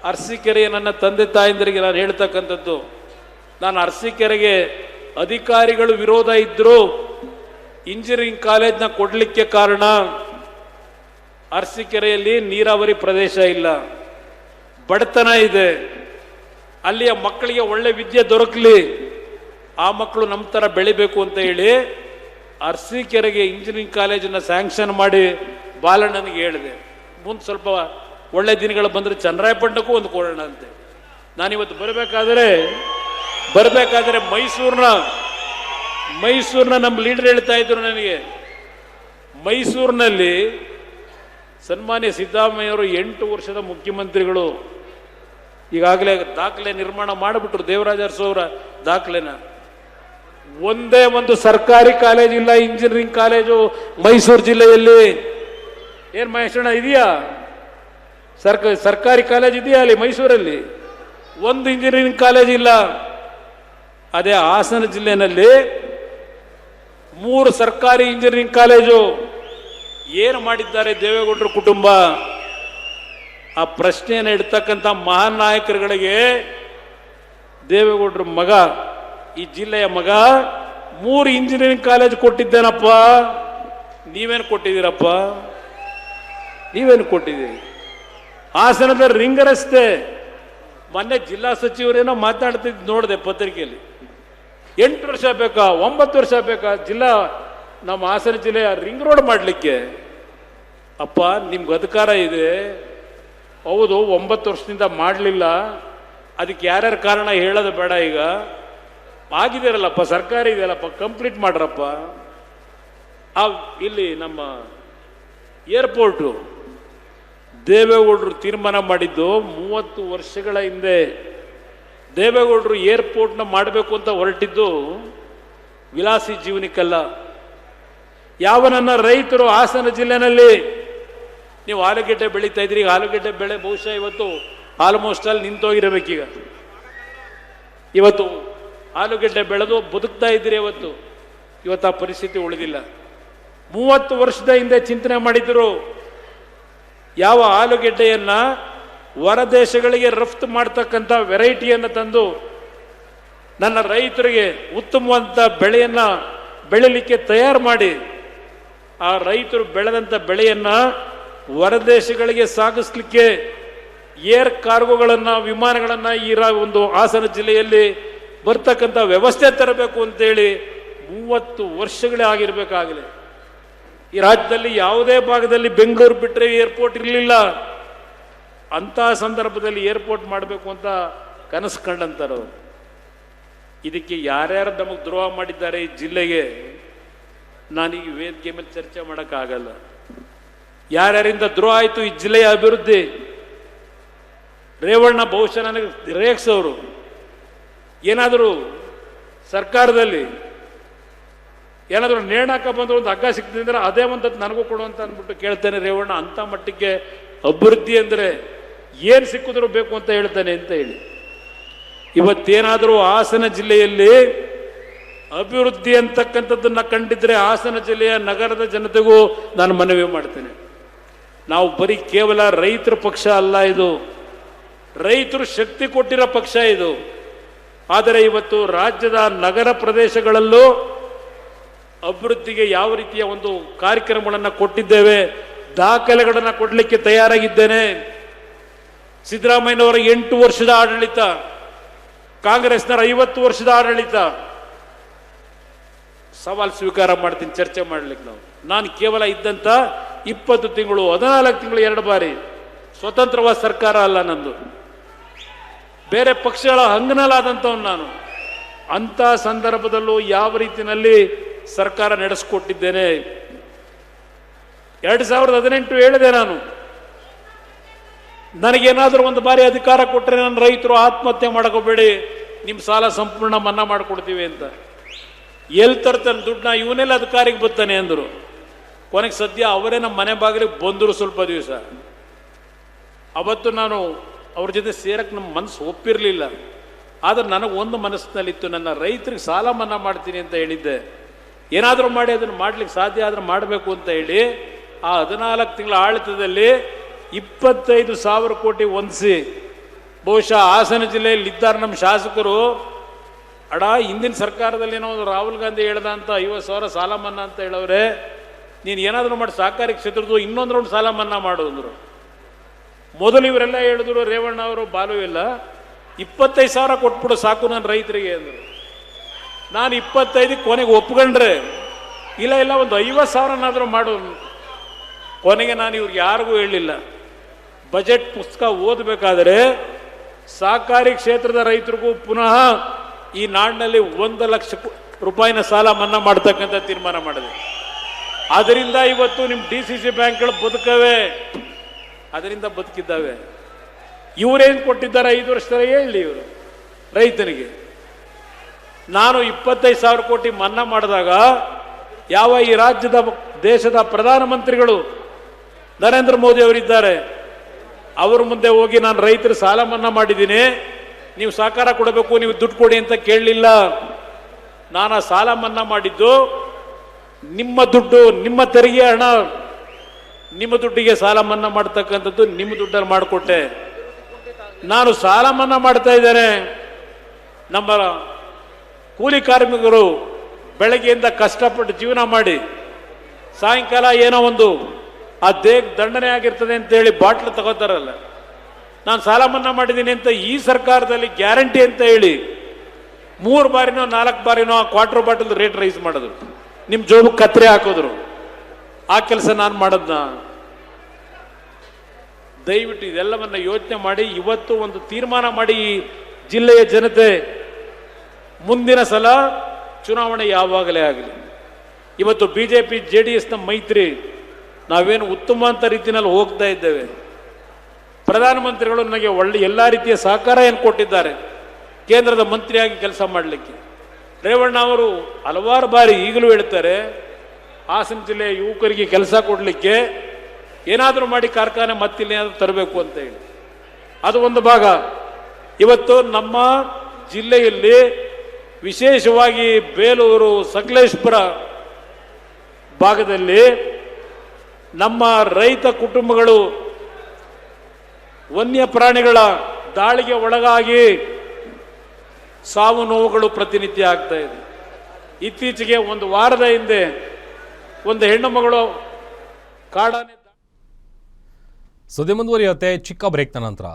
ಅರಸೀಕೆರೆಯ ನನ್ನ ತಂದೆ ತಾಯಂದಿರಿಗೆ ನಾನು ಹೇಳ್ತಕ್ಕಂಥದ್ದು, ನಾನು ಅರಸೀಕೆರೆಗೆ ಅಧಿಕಾರಿಗಳು ವಿರೋಧ ಇದ್ದರೂ ಇಂಜಿನಿಯರಿಂಗ್ ಕಾಲೇಜ್ನ ಕೊಡಲಿಕ್ಕೆ ಕಾರಣ ಅರಸೀಕೆರೆಯಲ್ಲಿ ನೀರಾವರಿ ಪ್ರದೇಶ ಇಲ್ಲ, ಬಡತನ ಇದೆ, ಅಲ್ಲಿಯ ಮಕ್ಕಳಿಗೆ ಒಳ್ಳೆ ವಿದ್ಯೆ ದೊರಕಲಿ, ಆ ಮಕ್ಕಳು ನಮ್ಮ ಥರ ಬೆಳಿಬೇಕು ಅಂತ ಹೇಳಿ ಅರಸೀಕೆರೆಗೆ ಇಂಜಿನಿಯರಿಂಗ್ ಕಾಲೇಜನ್ನು ಸ್ಯಾಂಕ್ಷನ್ ಮಾಡಿ ಬಾಲಣ್ಣನಿಗೆ ಹೇಳಿದೆ. ಮುಂದೆ ಸ್ವಲ್ಪ ಒಳ್ಳೆ ದಿನಗಳು ಬಂದರೆ ಚನ್ನರಾಯಪಟ್ಟಣಕ್ಕೂ ಒಂದು ಕೊಡೋಣ ಅಂತೆ. ನಾನಿವತ್ತು ಬರಬೇಕಾದ್ರೆ ಮೈಸೂರಿನ ನಮ್ಮ ಲೀಡರ್ ಹೇಳ್ತಾ ಇದ್ರು ನನಗೆ, ಮೈಸೂರಿನಲ್ಲಿ ಸನ್ಮಾನ್ಯ ಸಿದ್ದರಾಮಯ್ಯವರು 8 ವರ್ಷದ ಮುಖ್ಯಮಂತ್ರಿಗಳು, ಈಗಾಗಲೇ ದಾಖಲೆ ನಿರ್ಮಾಣ ಮಾಡಿಬಿಟ್ರು, ದೇವರಾಜ ಅರಸು ಅವರ ದಾಖಲೆನ. ಒಂದೇ ಒಂದು ಸರ್ಕಾರಿ ಕಾಲೇಜ್ ಇಲ್ಲ, ಇಂಜಿನಿಯರಿಂಗ್ ಕಾಲೇಜು ಮೈಸೂರು ಜಿಲ್ಲೆಯಲ್ಲಿ. ಏನು ಮಹೇಶಣ್ಣ ಇದೆಯಾ? ಸರ್ಕಾರಿ ಕಾಲೇಜ್ ಇದೆಯಾ ಅಲ್ಲಿ ಮೈಸೂರಲ್ಲಿ? ಒಂದು ಇಂಜಿನಿಯರಿಂಗ್ ಕಾಲೇಜ್ ಇಲ್ಲ. ಅದೇ ಹಾಸನ ಜಿಲ್ಲೆಯಲ್ಲಿ 3 ಸರ್ಕಾರಿ ಇಂಜಿನಿಯರಿಂಗ್ ಕಾಲೇಜು. ಏನು ಮಾಡಿದ್ದಾರೆ ದೇವೇಗೌಡರ ಕುಟುಂಬ? ಆ ಪ್ರಶ್ನೆಯನ್ನು ಇಡ್ತಕ್ಕಂಥ ಮಹಾನ್ ನಾಯಕರುಗಳಿಗೆ ದೇವೇಗೌಡರ ಮಗ, ಈ ಜಿಲ್ಲೆಯ ಮಗ 3 ಇಂಜಿನಿಯರಿಂಗ್ ಕಾಲೇಜ್ ಕೊಟ್ಟಿದ್ದೇನಪ್ಪ. ನೀವೇನು ಕೊಟ್ಟಿದ್ದೀರಪ್ಪ? ನೀವೇನು ಕೊಟ್ಟಿದ್ದೀರಿ? ಹಾಸನದ ರಿಂಗ್ ರಸ್ತೆ ಮೊನ್ನೆ ಜಿಲ್ಲಾ ಸಚಿವರೇನೋ ಮಾತಾಡ್ತಿದ್ದು ನೋಡಿದೆ ಪತ್ರಿಕೆಯಲ್ಲಿ. 8 ವರ್ಷ ಬೇಕಾ 9 ವರ್ಷ ಬೇಕಾ ನಮ್ಮ ಹಾಸನ ಜಿಲ್ಲೆಯ ರಿಂಗ್ ರೋಡ್ ಮಾಡಲಿಕ್ಕೆ? ಅಪ್ಪ, ನಿಮ್ಗೆ ಅಧಿಕಾರ ಇದೆ, ಹೌದು 9 ವರ್ಷದಿಂದ ಮಾಡಲಿಲ್ಲ, ಅದಕ್ಕೆ ಯಾರ್ಯಾರ ಕಾರಣ ಹೇಳೋದು ಬೇಡ. ಈಗ ಆಗಿದ್ದೀರಲ್ಲಪ್ಪ, ಸರ್ಕಾರ ಇದೆಯಲ್ಲಪ್ಪ, ಕಂಪ್ಲೀಟ್ ಮಾಡ್ರಪ್ಪ. ಇಲ್ಲಿ ನಮ್ಮ ಏರ್ಪೋರ್ಟು ದೇವೇಗೌಡರು ತೀರ್ಮಾನ ಮಾಡಿದ್ದು 30 ವರ್ಷಗಳ ಹಿಂದೆ. ದೇವೇಗೌಡರು ಏರ್ಪೋರ್ಟ್ನ ಮಾಡಬೇಕು ಅಂತ ಹೊರಟಿದ್ದು ವಿಲಾಸಿ ಜೀವನಕ್ಕಲ್ಲ. ಯಾವನನ್ನ ರೈತರು ಹಾಸನ ಜಿಲ್ಲೆನಲ್ಲಿ ನೀವು ಆಲೂಗೆಡ್ಡೆ ಬೆಳೀತಾ ಇದ್ರಿ, ಆಲೂಗೆಡ್ಡೆ ಬೆಳೆ ಬಹುಶಃ ಇವತ್ತು ಆಲ್ಮೋಸ್ಟ್ ಅಲ್ಲಿ ನಿಂತೋಗಿರಬೇಕೀಗ. ಇವತ್ತು ಆಲೂಗೆಡ್ಡೆ ಬೆಳೆದು ಬದುಕ್ತಾ ಇದ್ದೀರಿ, ಇವತ್ತು ಆ ಪರಿಸ್ಥಿತಿ ಉಳಿದಿಲ್ಲ. 30 ವರ್ಷದ ಹಿಂದೆ ಚಿಂತನೆ ಮಾಡಿದ್ರು, ಯಾವ ಆಲೂಗೆಡ್ಡೆಯನ್ನ ಹೊರದೇಶಗಳಿಗೆ ರಫ್ತು ಮಾಡ್ತಕ್ಕಂಥ ವೆರೈಟಿಯನ್ನು ತಂದು ನನ್ನ ರೈತರಿಗೆ ಉತ್ತಮವಾದ ಬೆಳೆಯನ್ನ ಬೆಳಿಲಿಕ್ಕೆ ತಯಾರು ಮಾಡಿ, ಆ ರೈತರು ಬೆಳೆದಂಥ ಬೆಳೆಯನ್ನ ಹೊರದೇಶಗಳಿಗೆ ಸಾಗಿಸ್ಲಿಕ್ಕೆ ಏರ್ ಕಾರ್ಗೋಗಳನ್ನು, ವಿಮಾನಗಳನ್ನು ಈ ಒಂದು ಹಾಸನ ಜಿಲ್ಲೆಯಲ್ಲಿ ಬರ್ತಕ್ಕಂಥ ವ್ಯವಸ್ಥೆ ತರಬೇಕು ಅಂತೇಳಿ 30 ವರ್ಷಗಳೇ ಆಗಿರಬೇಕಾಗಲಿ. ಈ ರಾಜ್ಯದಲ್ಲಿ ಯಾವುದೇ ಭಾಗದಲ್ಲಿ ಬೆಂಗಳೂರು ಬಿಟ್ಟರೆ ಏರ್ಪೋರ್ಟ್ ಇರಲಿಲ್ಲ. ಅಂತಹ ಸಂದರ್ಭದಲ್ಲಿ ಏರ್ಪೋರ್ಟ್ ಮಾಡಬೇಕು ಅಂತ ಕನಸು ಕಂಡಂಥವ್ರು. ಇದಕ್ಕೆ ಯಾರ್ಯಾರು ನಮಗೆ ದ್ರೋಹ ಮಾಡಿದ್ದಾರೆ ಈ ಜಿಲ್ಲೆಗೆ ನಾನೀಗ ವೇದಿಕೆ ಮೇಲೆ ಚರ್ಚೆ ಮಾಡೋಕ್ಕಾಗಲ್ಲ. ಯಾರ್ಯಾರಿಂದ ದ್ರೋಹ ಆಯಿತು ಈ ಜಿಲ್ಲೆಯ ಅಭಿವೃದ್ಧಿ? ರೇವಣ್ಣ ಬಹುಶಃ ನನಗೆ ರೇಗಿಸೋರು. ಏನಾದರೂ ಸರ್ಕಾರದಲ್ಲಿ ಏನಾದರೂ ನೇಣಾಕ ಬಂದು ಒಂದು ಹಗ್ಗ ಸಿಗ್ತಿದ್ರೆ ಅದೇ ಒಂದು ನನಗೂ ಕೊಡುವಂತ ಅಂದ್ಬಿಟ್ಟು ಕೇಳ್ತೇನೆ ರೇವಣ್ಣ. ಅಂಥ ಮಟ್ಟಿಗೆ ಅಭಿವೃದ್ಧಿ ಅಂದರೆ ಏನು ಸಿಕ್ಕಿದ್ರು ಬೇಕು ಅಂತ ಹೇಳ್ತಾನೆ ಅಂತ ಹೇಳಿ. ಇವತ್ತೇನಾದರೂ ಹಾಸನ ಜಿಲ್ಲೆಯಲ್ಲಿ ಅಭಿವೃದ್ಧಿ ಅಂತಕ್ಕಂಥದ್ದನ್ನು ಕಂಡಿದ್ರೆ ಹಾಸನ ಜಿಲ್ಲೆಯ ನಗರದ ಜನತೆಗೂ ನಾನು ಮನವಿ ಮಾಡ್ತೇನೆ. ನಾವು ಬರೀ ಕೇವಲ ರೈತರ ಪಕ್ಷ ಅಲ್ಲ, ಇದು ರೈತರು ಶಕ್ತಿ ಕೊಟ್ಟಿರೋ ಪಕ್ಷ ಇದು. ಆದರೆ ಇವತ್ತು ರಾಜ್ಯದ ನಗರ ಪ್ರದೇಶಗಳಲ್ಲೂ ಅಭಿವೃದ್ಧಿಗೆ ಯಾವ ರೀತಿಯ ಒಂದು ಕಾರ್ಯಕ್ರಮಗಳನ್ನು ಕೊಟ್ಟಿದ್ದೇವೆ, ದಾಖಲೆಗಳನ್ನು ಕೊಡಲಿಕ್ಕೆ ತಯಾರಾಗಿದ್ದೇನೆ. ಸಿದ್ದರಾಮಯ್ಯನವರ 8 ವರ್ಷದ ಆಡಳಿತ, ಕಾಂಗ್ರೆಸ್ನವರ 50 ವರ್ಷದ ಆಡಳಿತ, ಸವಾಲು ಸ್ವೀಕಾರ ಮಾಡ್ತೀನಿ ಚರ್ಚೆ ಮಾಡ್ಲಿಕ್ಕೆ. ನಾನು ಕೇವಲ ಇದ್ದಂಥ 20 ತಿಂಗಳು 14 ತಿಂಗಳು 2 ಬಾರಿ ಸ್ವತಂತ್ರವಾದ ಸರ್ಕಾರ ಅಲ್ಲ ನಂದು, ಬೇರೆ ಪಕ್ಷಗಳ ಹಂಗನಲ್ಲಾದಂಥವನು ನಾನು. ಅಂಥ ಸಂದರ್ಭದಲ್ಲೂ ಯಾವ ರೀತಿಯಲ್ಲಿ ಸರ್ಕಾರ ನಡೆಸಿಕೊಟ್ಟಿದ್ದೇನೆ. 2018 ಹೇಳಿದೆ ನಾನು, ನನಗೇನಾದರೂ ಒಂದು ಬಾರಿ ಅಧಿಕಾರ ಕೊಟ್ಟರೆ ನನ್ನ ರೈತರು ಆತ್ಮಹತ್ಯೆ ಮಾಡ್ಕೋಬೇಡಿ, ನಿಮ್ಮ ಸಾಲ ಸಂಪೂರ್ಣ ಮನ್ನಾ ಮಾಡಿಕೊಡ್ತೀವಿ ಅಂತ. ಎಲ್ಲಿ ತರ್ತಾನೆ ದುಡ್ಡನ್ನ? ಇವನೆಲ್ಲ ಅಧಿಕಾರಿಗೆ ಬರ್ತಾನೆ ಅಂದರು. ಕೊನೆಗೆ ಸದ್ಯ ಅವರೇ ನಮ್ಮ ಮನೆ ಬಾಗಿಲಿಗೆ ಬಂದರು ಸ್ವಲ್ಪ ದಿವಸ. ಅವತ್ತು ನಾನು ಅವ್ರ ಜೊತೆ ಸೇರಕ್ಕೆ ನಮ್ಮ ಮನಸ್ಸು ಒಪ್ಪಿರಲಿಲ್ಲ. ಆದರೆ ನನಗೆ ಒಂದು ಮನಸ್ಸಿನಲ್ಲಿತ್ತು, ನನ್ನ ರೈತರಿಗೆ ಸಾಲ ಮನ್ನಾ ಮಾಡ್ತೀನಿ ಅಂತ ಹೇಳಿದ್ದೆ. ಏನಾದರೂ ಮಾಡಿ ಅದನ್ನು ಮಾಡ್ಲಿಕ್ಕೆ ಸಾಧ್ಯ ಆದರೆ ಮಾಡಬೇಕು ಅಂತ ಹೇಳಿ ಆ 14 ತಿಂಗಳ ಆಡಳಿತದಲ್ಲಿ 25,000 ಕೋಟಿ ಹೊಂದಿಸಿ ಬಹುಶಃ ಹಾಸನ ಜಿಲ್ಲೆಯಲ್ಲಿ ಇದ್ದಾರೆ ನಮ್ಮ ಶಾಸಕರು. ಅಡ ಹಿಂದಿನ ಸರ್ಕಾರದಲ್ಲಿ ಏನೋ ಒಂದು ರಾಹುಲ್ ಗಾಂಧಿ ಹೇಳ್ದ ಅಂತ 50,000 ಸಾಲ ಮನ್ನಾ ಅಂತ ಹೇಳವ್ರೆ, ನೀನು ಏನಾದರೂ ಮಾಡಿ ಸಹಕಾರಿ ಕ್ಷೇತ್ರದ್ದು ಇನ್ನೊಂದು ರೌಂಡ್ ಸಾಲ ಮನ್ನಾ ಮಾಡು ಅಂದರು. ಮೊದಲು ಇವರೆಲ್ಲ ಹೇಳಿದ್ರು, ರೇವಣ್ಣ ಅವರು ಬಾಲು ಇಲ್ಲ, 25,000 ಕೊಟ್ಬಿಡು ಸಾಕು ನಾನು ರೈತರಿಗೆ ಅಂದರು. ನಾನು 25 ಕೊನೆಗೆ ಒಪ್ಕೊಂಡ್ರೆ, ಇಲ್ಲ ಒಂದು 50,000ನಾದರೂ ಮಾಡು. ಕೊನೆಗೆ ನಾನು ಇವ್ರಿಗೆ ಯಾರಿಗೂ ಹೇಳಲಿಲ್ಲ. ಬಜೆಟ್ ಪುಸ್ತಕ ಓದಬೇಕಾದರೆ ಸಹಕಾರಿ ಕ್ಷೇತ್ರದ ರೈತರಿಗೂ ಪುನಃ ಈ ನಾಡಿನಲ್ಲಿ 1 ಲಕ್ಷ ರೂಪಾಯಿನ ಸಾಲ ಮನ್ನಾ ಮಾಡ್ತಕ್ಕಂಥ ತೀರ್ಮಾನ ಮಾಡಿದೆ. ಅದರಿಂದ ಇವತ್ತು ನಿಮ್ಮ DCC ಬ್ಯಾಂಕ್ಗಳು ಬದುಕವೆ, ಅದರಿಂದ ಬದುಕಿದ್ದಾವೆ. ಇವರೇನು ಕೊಟ್ಟಿದ್ದಾರೆ 5 ವರ್ಷದಲ್ಲಿ ಹೇಳಿ ಇವರು ರೈತನಿಗೆ. ನಾನು 25,000 ಕೋಟಿ ಮನ್ನಾ ಮಾಡಿದಾಗ ಯಾವ ಈ ರಾಜ್ಯದ ದೇಶದ ಪ್ರಧಾನಮಂತ್ರಿಗಳು ನರೇಂದ್ರ ಮೋದಿ ಅವರಿದ್ದಾರೆ, ಅವ್ರ ಮುಂದೆ ಹೋಗಿ ನಾನು ರೈತರ ಸಾಲ ಮನ್ನಾ ಮಾಡಿದ್ದೀನಿ, ನೀವು ಸಹಕಾರ ಕೊಡಬೇಕು, ನೀವು ದುಡ್ಡು ಕೊಡಿ ಅಂತ ಕೇಳಲಿಲ್ಲ. ನಾನು ಆ ಸಾಲ ಮನ್ನಾ ಮಾಡಿದ್ದು ನಿಮ್ಮ ದುಡ್ಡು, ನಿಮ್ಮ ತೆರಿಗೆ ಹಣ, ನಿಮ್ಮ ದುಡ್ಡಿಗೆ ಸಾಲ ಮನ್ನಾ ಮಾಡ್ತಕ್ಕಂಥದ್ದು ನಿಮ್ಮ ದುಡ್ಡಲ್ಲಿ ಮಾಡಿಕೊಟ್ಟೆ. ನಾನು ಸಾಲ ಮನ್ನಾ ಮಾಡ್ತಾ ಇದ್ದೇನೆ. ನಮ್ಮ ಕೂಲಿ ಕಾರ್ಮಿಕರು ಬೆಳಗ್ಗೆಯಿಂದ ಕಷ್ಟಪಟ್ಟು ಜೀವನ ಮಾಡಿ ಸಾಯಂಕಾಲ ಏನೋ ಒಂದು ಆ ದೇಹಕ್ಕೆ ದಂಡನೆ ಆಗಿರ್ತದೆ ಅಂತೇಳಿ ಬಾಟ್ಲು ತಗೋತಾರಲ್ಲ, ನಾನು ಸಾಲ ಮನ್ನಾ ಮಾಡಿದ್ದೀನಿ ಅಂತ ಈ ಸರ್ಕಾರದಲ್ಲಿ ಗ್ಯಾರಂಟಿ ಅಂತ ಹೇಳಿ 3 ಬಾರಿನೋ 4 ಬಾರಿನೋ ಆ ಕ್ವಾರ್ಟರ್ ಬಾಟಲ್ ರೇಟ್ ರೈಸ್ ಮಾಡಿದ್ರು, ನಿಮ್ಮ ಜೋಬಕ್ಕೆ ಕತ್ರೆ ಹಾಕಿದ್ರು. ಆ ಕೆಲಸ ನಾನು ಮಾಡೋದ್ನ. ದಯವಿಟ್ಟು ಇದೆಲ್ಲವನ್ನ ಯೋಚನೆ ಮಾಡಿ ಇವತ್ತು ಒಂದು ತೀರ್ಮಾನ ಮಾಡಿ, ಈ ಜಿಲ್ಲೆಯ ಜನತೆ ಮುಂದಿನ ಸಲ ಚುನಾವಣೆ ಯಾವಾಗಲೇ ಆಗಲಿ, ಇವತ್ತು BJP JDSನ ಮೈತ್ರಿ ನಾವೇನು ಉತ್ತಮ ಅಂತ ರೀತಿಯಲ್ಲಿ ಹೋಗ್ತಾ ಇದ್ದೇವೆ. ಪ್ರಧಾನಮಂತ್ರಿಗಳು ನನಗೆ ಒಳ್ಳೆ ಎಲ್ಲ ರೀತಿಯ ಸಹಕಾರ ಏನು ಕೊಟ್ಟಿದ್ದಾರೆ ಕೇಂದ್ರದ ಮಂತ್ರಿಯಾಗಿ ಕೆಲಸ ಮಾಡಲಿಕ್ಕೆ. ರೇವಣ್ಣ ಅವರು ಹಲವಾರು ಬಾರಿ ಈಗಲೂ ಹೇಳ್ತಾರೆ, ಹಾಸನ ಜಿಲ್ಲೆಯ ಯುವಕರಿಗೆ ಕೆಲಸ ಕೊಡಲಿಕ್ಕೆ ಏನಾದರೂ ಮಾಡಿ ಕಾರ್ಖಾನೆ ಮತ್ತಿಲ್ಲೇನಾದರೂ ತರಬೇಕು ಅಂತ ಹೇಳಿ. ಅದು ಒಂದು ಭಾಗ. ಇವತ್ತು ನಮ್ಮ ಜಿಲ್ಲೆಯಲ್ಲಿ ವಿಶೇಷವಾಗಿ ಬೇಲೂರು, ಸಕಲೇಶ್ಪುರ ಭಾಗದಲ್ಲಿ ನಮ್ಮ ರೈತ ಕುಟುಂಬಗಳು ವನ್ಯ ಪ್ರಾಣಿಗಳ ದಾಳಿಗೆ ಒಳಗಾಗಿ ಸಾವು ನೋವುಗಳು ಪ್ರತಿನಿತ್ಯ ಆಗ್ತಾ ಇದೆ. ಇತ್ತೀಚೆಗೆ ಒಂದು ವಾರದ ಹಿಂದೆ ಒಂದು ಹೆಣ್ಣು ಮಗಳು ಕಾಡಾನೆ. ಸುದ್ದಿ ಮುಂದುವರಿಯುತ್ತೆ ಚಿಕ್ಕ ಬ್ರೇಕ್ನ ನಂತರ.